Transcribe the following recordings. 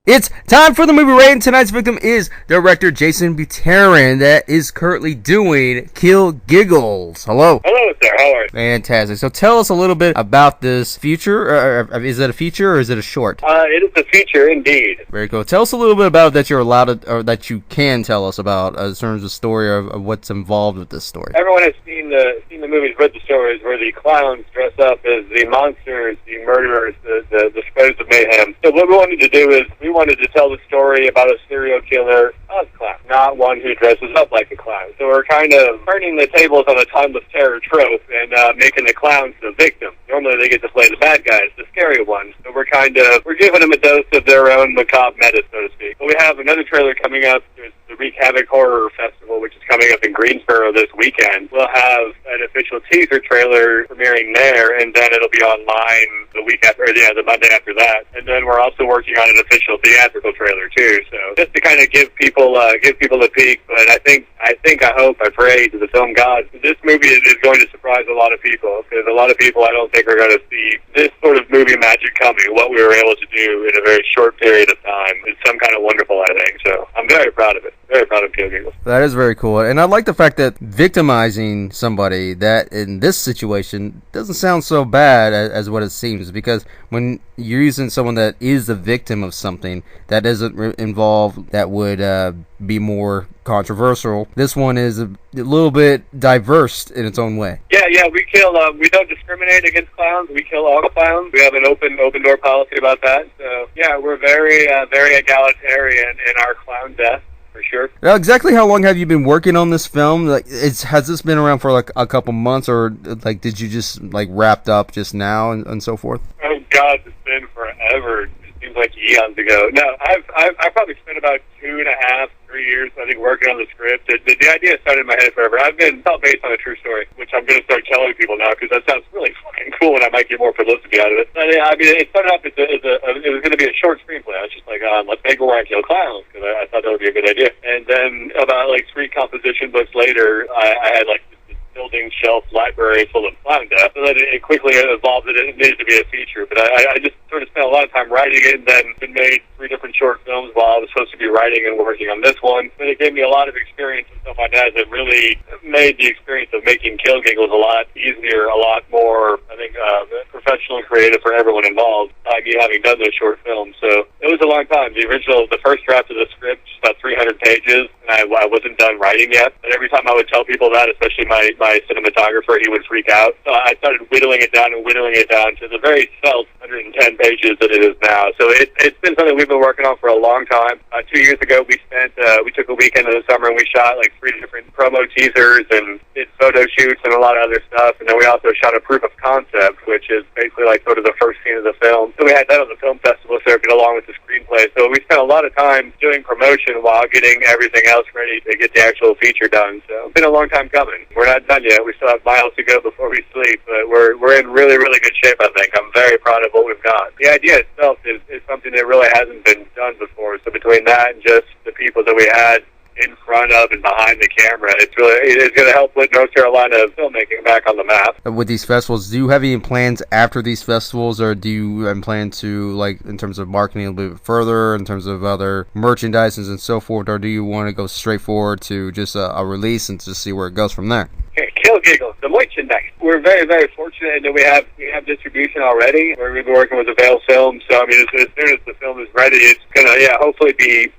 It's time for the movie rating. Tonight's victim is director Jasen Buterin that is currently doing Kill Giggles. Hello. Hello, sir. How are you? Fantastic. So tell us a little bit about this feature. Is it a feature or is it a short? It is a feature, indeed. Very cool. Tell us a little bit about it that you're allowed to, or that you can tell us about in terms of the story of what's involved with this story. Everyone has seen the movies, read the stories where the clowns dress up as the monsters, the murderers, the spreaders of mayhem. So what we wanted to do is we wanted to tell the story about a serial killer as a clown, not one who dresses up like a clown. So we're kind of turning the tables on a timeless terror trope and making the clowns the victim. Normally they get to play the bad guys, the scary ones. So we're giving them a dose of their own macabre meta, so to speak. But we have another trailer coming up. There's the Wreak Havoc Horror Festival, which is coming up in Greensboro this weekend. We'll have an official teaser trailer premiering there, and then it'll be online the week after, the Monday after that. And then we're also working on an official theatrical trailer too. So just to kind of give people a peek. But I hope, I pray to the film gods, this movie is going to surprise a lot of people, because a lot of people I don't think are going to see this sort of movie magic coming. What we were able to do in a very short period of time is some kind of wonderful, I think. So I'm very proud of it. Very proud of Kill Giggles. That is very cool. And I like the fact that victimizing somebody that in this situation doesn't sound so bad as what it seems, because when you're using someone that is a victim of something that isn't involved, that would be more controversial, this one is a little bit diverse in its own way. Yeah, we don't discriminate against clowns. We kill all clowns. We have an open door policy about that. So yeah, we're very egalitarian in our clown death. For sure. Now, exactly how long have you been working on this film? Has this been around for like a couple months, or like did you just like wrapped up just now and so forth? Oh God, it's been forever. It seems like eons ago. No, I've probably spent about 2.5, 3 years, I think, working on the script. The idea started in my head forever. It's all based on a true story, which I'm going to start telling people now because that sounds really fucking cool, and I might get more publicity out of it. But, I mean, it started off it was going to be a short screenplay. I was just like, let's make it where I kill clowns, because I thought that would be a good idea. And then about like 3 composition books later, I had like building shelf library full of clown death. So then it quickly evolved that it needed to be a feature. But I just sort of spent a lot of time writing it, and then made 3 different short films while I was supposed to be writing and working on this one. But it gave me a lot of experience and stuff like that that really made the experience of making Kill Giggles a lot easier, a lot more, I think, professional and creative for everyone involved, me having done those short films. So it was a long time. The first draft of the script, about 300 pages, and I wasn't done writing yet. But every time I would tell people that, especially my cinematographer, he would freak out. So I started whittling it down to the very svelte 110 pages that it is now. So it's been something we've been working on for a long time. 2 years ago, we took a weekend in the summer and we shot like 3 different promo teasers and did photo shoots and a lot of other stuff. And then we also shot a proof of concept, which is basically like sort of the first scene of the film. So we had that on the film festival circuit along with the screenplay. So we spent a lot of time doing promotion while getting everything else ready to get the actual feature done. So it's been a long time coming. We're not done yet. We still have miles to go before we sleep, but we're in really, really good shape, I think. I'm very proud of what we've got. The idea itself is something that really hasn't been done before. So between that and just the people that we had in front of and behind the camera, it's going to help put North Carolina filmmaking back on the map. With these festivals, do you have any plans after these festivals, or do you plan to, like, in terms of marketing a little bit further, in terms of other merchandises and so forth, or do you want to go straight forward to just a release and just see where it goes from there? Kill Giggles, the merchandise. We're very, very fortunate that we have distribution already. We've been working with Avail Films, so I mean, as soon as the film is ready, it's gonna hopefully be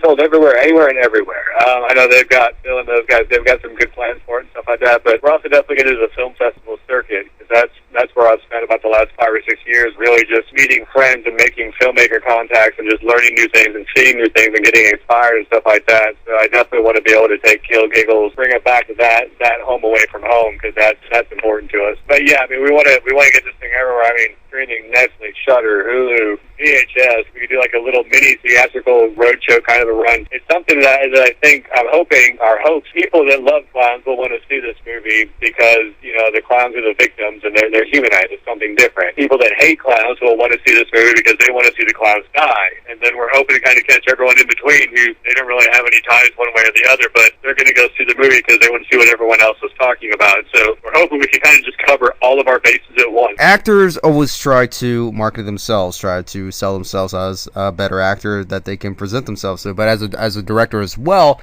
sold everywhere, anywhere and everywhere. I know they've got Phil and those guys. They've got some good plans for it and stuff like that. But we're also definitely going to do the film festival circuit, because that's where I've spent about the last 5 or 6 years, really just meeting friends and making filmmaker contacts and just learning new things and seeing new things and getting inspired and stuff like that. So I definitely want to be able to take Kill Giggles, bring it back to that home away from home, because that's important to us. But yeah, I mean, we want to get this thing everywhere. I mean, streaming Netflix, Shudder, Hulu, VHS. We could do like a little mini theatrical roadshow kind of a run. It's something that I think our hopes, people that love clowns will want to see this movie, because the clowns are the victims and they're humanized. It's something different. People that hate clowns will want to see this movie because they want to see the clowns die. And then we're hoping to kind of catch everyone in between who they don't really have any ties one way or the other, but they're going to go see the movie because they want to see what everyone else was talking about. So we're hoping we can kind of just cover all of our bases at once. Actors always try to market themselves, try to to sell themselves as a better actor that they can present themselves to. But as a director as well,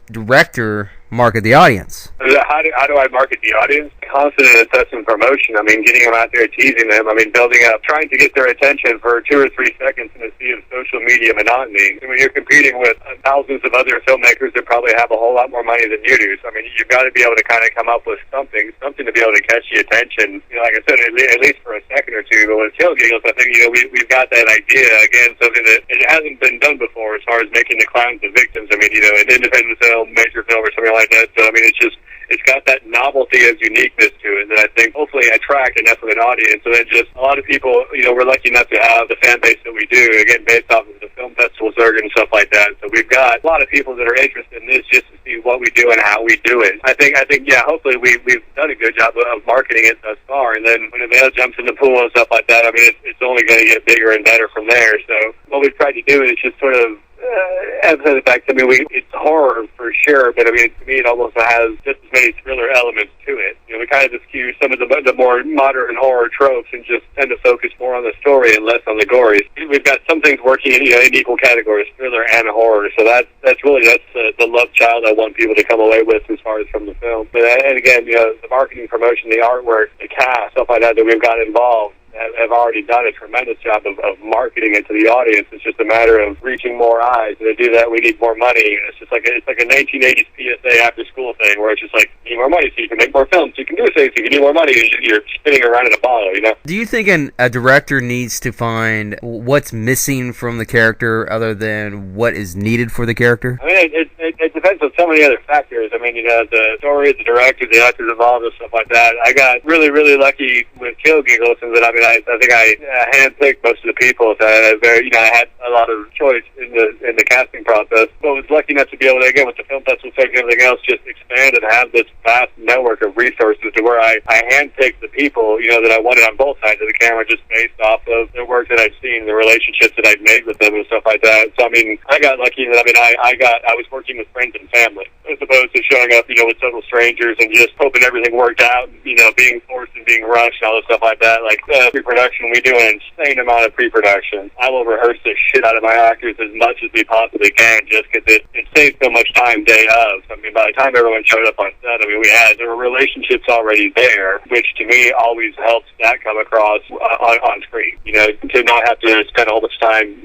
market the audience. How do I market the audience? Constant incessant promotion. I mean, getting them out there, teasing them. I mean, building up, trying to get their attention for 2 or 3 seconds in a sea of social media monotony. I mean, you're competing with thousands of other filmmakers that probably have a whole lot more money than you do. So, I mean, you've got to be able to kind of come up with something to be able to catch the attention. You know, like I said, at least for a second or two. But with Kill Giggles, I think, we've got that idea, again, something that it hasn't been done before as far as making the clowns the victims. I mean, an independent film, major film, or something like that. So, I mean, it's got that novelty of uniqueness to it that I think hopefully attract enough of an audience. And then just a lot of people, we're lucky enough to have the fan base that we do, again, based off of the film festival circuit and stuff like that. So we've got a lot of people that are interested in this just to see what we do and how we do it. I think, yeah, hopefully we've done a good job of marketing it thus far. And then when the male jumps in the pool and stuff like that, I mean, it's only going to get bigger and better from there. So what we've tried to do is just sort of emphasize the fact, I mean, it's horror for sure, but I mean, to me, it almost has just as many thriller elements to it. We kind of just skew some of the more modern horror tropes and just tend to focus more on the story and less on the gory. We've got some things working in equal categories, thriller and horror. So that's the love child I want people to come away with as far as from the film. But and again, the marketing, promotion, the artwork, the cast, stuff like that we've got involved. Have already done a tremendous job of marketing it to the audience. It's just a matter of reaching more eyes. And to do that, we need more money. It's just like a 1980s PSA after school thing where it's just like, you need more money so you can make more films. You can do things so you can need more money. You're spinning around in a bottle, Do you think a director needs to find what's missing from the character other than what is needed for the character? I mean, it depends on so many other factors. I mean, the story, the director, the actors involved, and stuff like that. I got really, really lucky with Kill Giggles, and that I think I handpicked most of the people. So I had a lot of choice in the casting process. But was lucky enough to be able to, again, with the film festival and everything else, just expand and have this vast network of resources to where I handpicked the people, that I wanted on both sides of the camera, just based off of the work that I've seen, the relationships that I've made with them and stuff like that. So I mean, I got lucky that I was working with friends and family as opposed to showing up, with total strangers and just hoping everything worked out. Being forced and being rushed and all this stuff like that. Like pre-production, we do an insane amount of pre-production. I will rehearse the shit out of my actors as much as we possibly can, just because it saves so much time day of. I mean, by the time everyone showed up on set, there were relationships already there, which to me always helps that come across on screen. To not have to spend all this time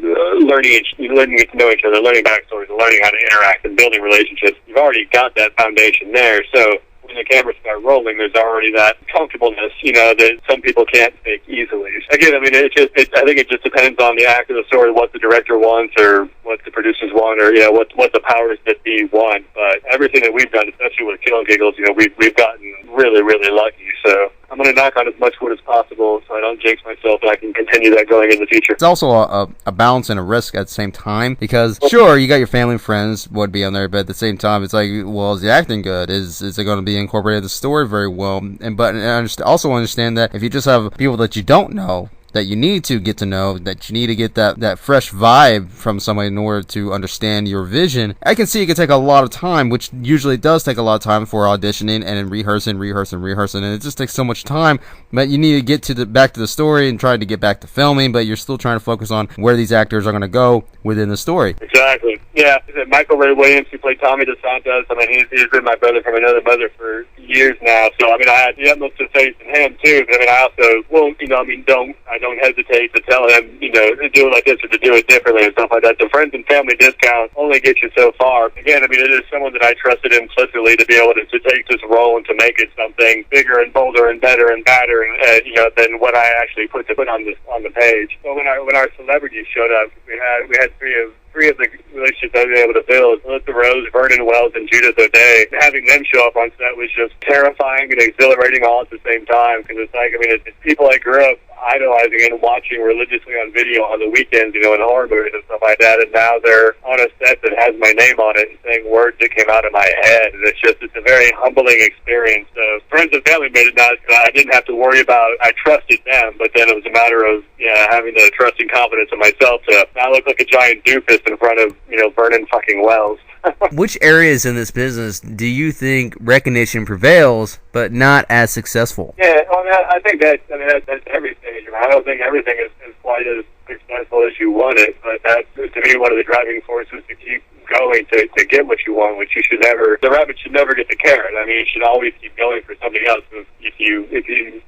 learning to know each other, learning backstories, and learning how to interact and building relationships. You've already got that foundation there, so when the cameras start rolling, there's already that comfortableness, that some people can't fake easily. Again, I mean, I think it just depends on the act of the story, what the director wants, or what the producers want, or what the powers that be want. But everything that we've done, especially with Kill Giggles, we've gotten really, really lucky. So I'm going to knock on as much wood as possible so I don't jinx myself and I can continue that going in the future. It's also a balance and a risk at the same time, because sure, you got your family and friends would be on there, but at the same time, it's like, well, is the acting good? Is it going to be incorporated in the story very well? But I also understand that if you just have people that you don't know, that you need to get to know, that you need to get that fresh vibe from somebody in order to understand your vision. I can see it can take a lot of time, which usually does take a lot of time for auditioning and rehearsing, and it just takes so much time. But you need to get back to the story and try to get back to filming, but you're still trying to focus on where these actors are going to go within the story. Exactly. Yeah. Michael Ray Williams, who played Tommy DeSantos, I mean, he's been my brother from another mother for years now. So, I mean, I had the utmost of faith in him, too. But, I mean, I also won't, I don't hesitate to tell him, to do it like this or to do it differently and stuff like that. The friends and family discount only gets you so far. Again, I mean, it is someone that I trusted implicitly to be able to take this role and to make it something bigger and bolder and better and badder, than what I actually put on the page. So when our celebrities showed up, we had three of the relationships I've been able to build: Melissa Rose, Vernon Wells, and Judith O'Day. Having them show up on set was just terrifying and exhilarating all at the same time, because it's like, I mean, it's people I grew up idolizing and watching religiously on video on the weekends, in horror movies and stuff like that, and now they're on a set that has my name on it and saying words that came out of my head, and it's a very humbling experience. So friends and family made it nice because I didn't have to worry about, I trusted them, but then it was a matter of having the trust and confidence in myself to not look like a giant doofus in front of Vernon fucking Wells. Which areas in this business do you think recognition prevails, but not as successful? Yeah, I think that's every stage. I don't think everything is quite as successful as you want it. But that's, to me, one of the driving forces to keep going to get what you want, which you should never, the rabbit should never get the carrot. I mean, you should always keep going for something else. If you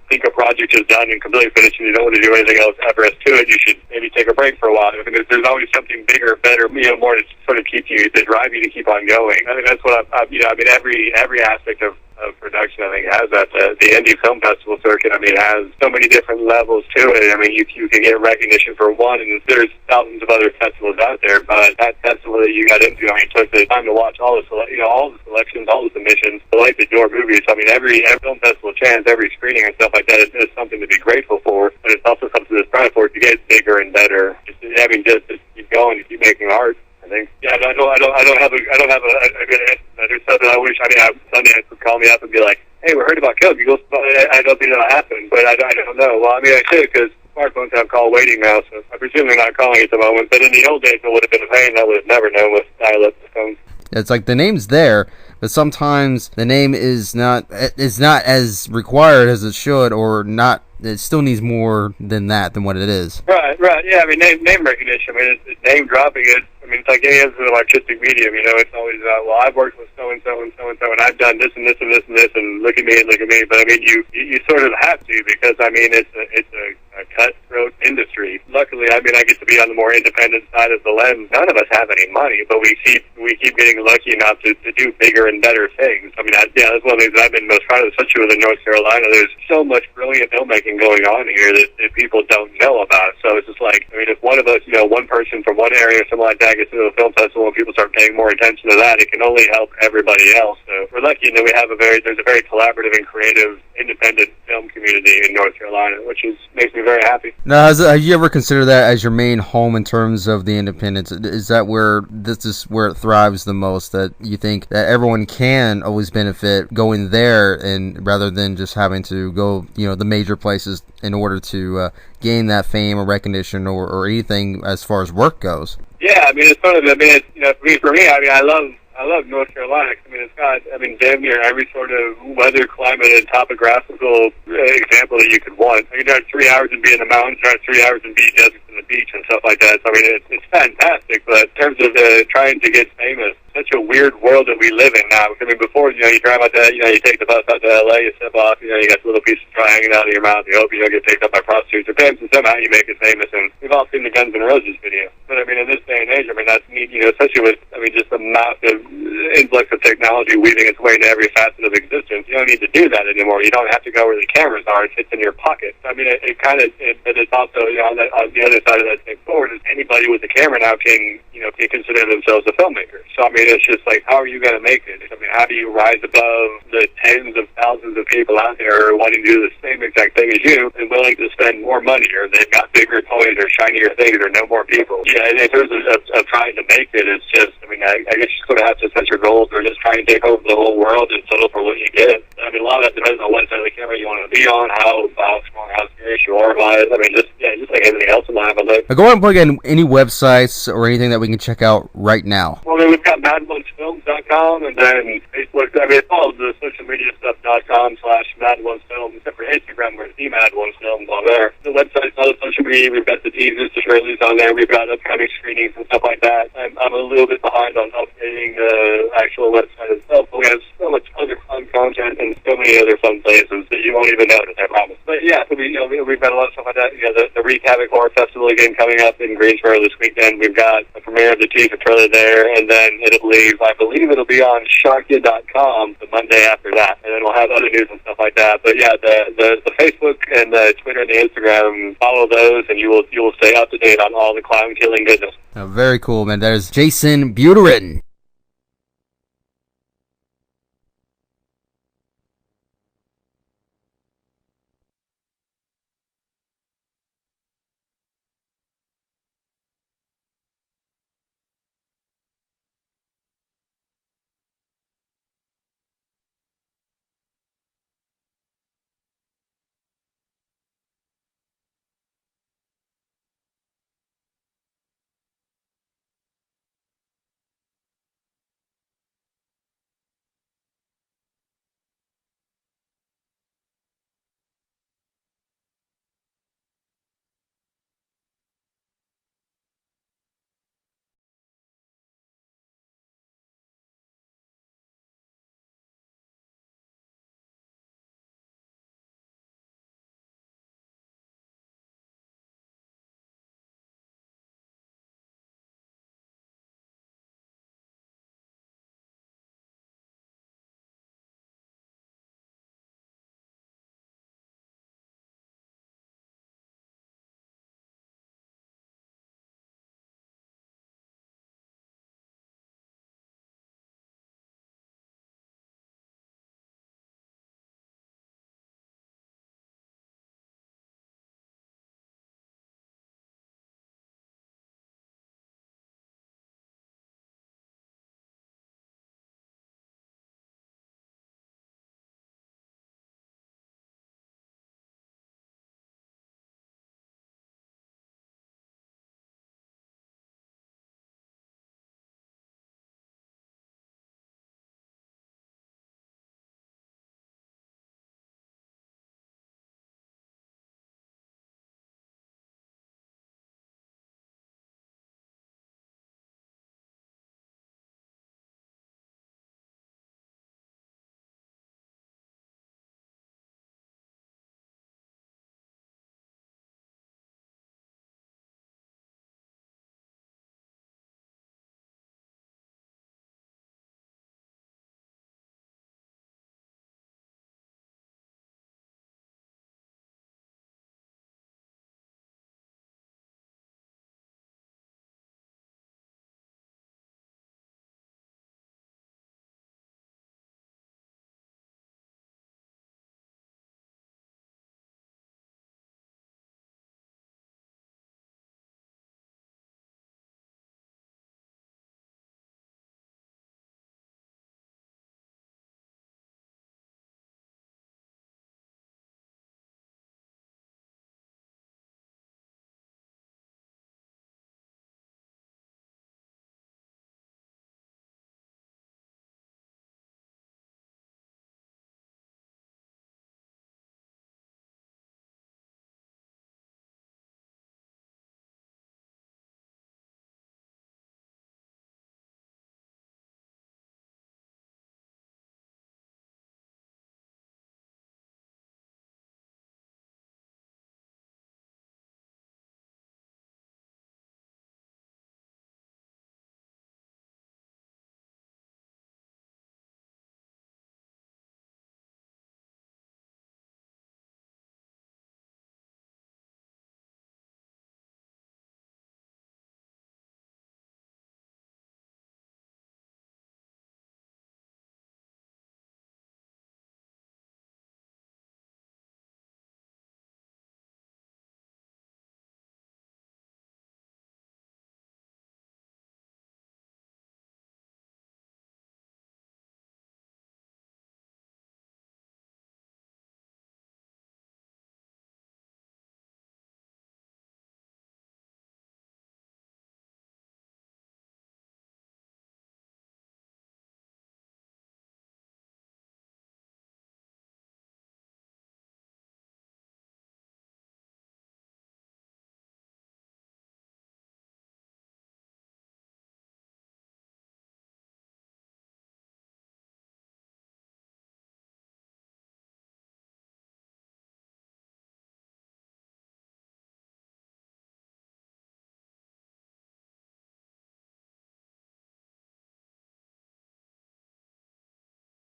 think a project is done and completely finished and you don't want to do anything else ever as to it, you should maybe take a break for a while. I mean, there's always something bigger, better, more to sort of keep you, to drive you to keep on going. I mean, that's what every aspect of production, I think, has that. The indie film festival circuit, I mean, has so many different levels to it. I mean, you can get recognition for one, and there's thousands of other festivals out there, but that festival that you got into, I mean, took the time to watch all the selections, all the submissions, the light the door movies. I mean, every film festival chance, every screening and stuff like that is something to be grateful for, but it's also something to strive for to get bigger and better. Just keep going, to keep making art. I think. Yeah, I don't have a good answer. There's something I wish. I mean, Sundance would call me up and be like, "Hey, we heard about Kill Giggles, but I don't think that'll happen." But I don't know. Well, I mean, I should, because smartphones have call waiting now, so I presume they're not calling at the moment. But in the old days, it would have been a pain. I would have never known with dial-up phones. It's like the name's there, but sometimes the name is not as required as it should, or not. It still needs more than what it is. Right. Yeah, I mean, name recognition. I mean, it's name dropping. I mean, it's like any other artistic medium. You know, it's always well, I've worked with so and so and so and so, and I've done this and this and this and this, and look at me and look at me. But I mean, you sort of have to, because I mean, it's a cutthroat industry. Luckily, I mean, I get to be on the more independent side of the lens. None of us have any money, but we keep getting lucky enough to do bigger and better things. I mean, that's one of the things I've been most proud of, especially within North Carolina. There's so much brilliant filmmaking going on here that people don't know about. So it's just like, I mean, if one of us, one person from one area or something like that gets into a film festival and people start paying more attention to that, it can only help everybody else. So we're lucky that there's a very collaborative and creative independent film community in North Carolina, which makes me very happy. Now, have you ever considered that as your main home in terms of the independence? Is that where this is where it thrives the most, that you think that everyone can always benefit going there, and rather than just having to go, the major places in order to gain that fame or recognition or anything as far as work goes? Yeah, I mean, it's sort of, I mean, for me, I mean, I love North Carolina. I mean, it's got, damn near every sort of weather, climate, and topographical example that you could want. I mean, drive 3 hours and be in the mountains, drive 3 hours and be deserts and the beach and stuff like that. So, I mean, it's fantastic. But in terms of trying to get famous, such a weird world that we live in now. I mean, before, you drive out to, you take the bus out to L.A., you step off, you got a little piece of straw hanging out of your mouth, you hope you don't get picked up by prostitutes or pimps, and somehow you make it famous. And we've all seen the Guns N' Roses video. But, I mean, in this day and age, I mean, that's neat, especially with, just the massive influx of technology weaving its way into every facet of existence. You don't need to do that anymore. You don't have to go where the cameras are. It fits in your pocket. I mean, but it's also, on the other side of that thing forward, is anybody with a camera now can consider themselves a filmmaker. So, I mean, it's just like, how are you going to make it? I mean, how do you rise above the tens of thousands of people out there who are wanting to do the same exact thing as you and willing to spend more money, or they've got bigger toys or shinier things or no more people? Yeah, in terms of trying to make it, it's just, I mean, I guess you sort of have to set your goals, or just try and take over the whole world and settle for what you get. I mean, a lot of that depends on what side of the camera you want to be on, how strong, how serious you are about it. I mean, just like anything else in life. Go ahead and plug in any websites or anything that we can check out right now. Well, then we've got MadOnesFilms.com, and then Facebook. I mean, it's all the social media stuff.com/MadOnesFilms, except for Instagram, where it's the MadOnesFilms on there. The website's all the social media. We've got the teasers, the trailers on there. We've got upcoming screenings and stuff like that. I'm a little bit behind on updating the actual website itself, but we have so much other fun content and so many other fun places that you won't even notice, I promise. But yeah, so we've got a lot of stuff like that. The Wreak Havoc Horror Festival again coming up in Greensboro this weekend. We've got the premiere of the teaser trailer there, and then I believe it'll be on Sharkia.com the Monday after that, and then we'll have other news and stuff like that. But yeah, the Facebook and the Twitter and the Instagram, follow those, and you will stay up to date on all the clown killing goodness. Very cool, man. That is Jasen Buterin.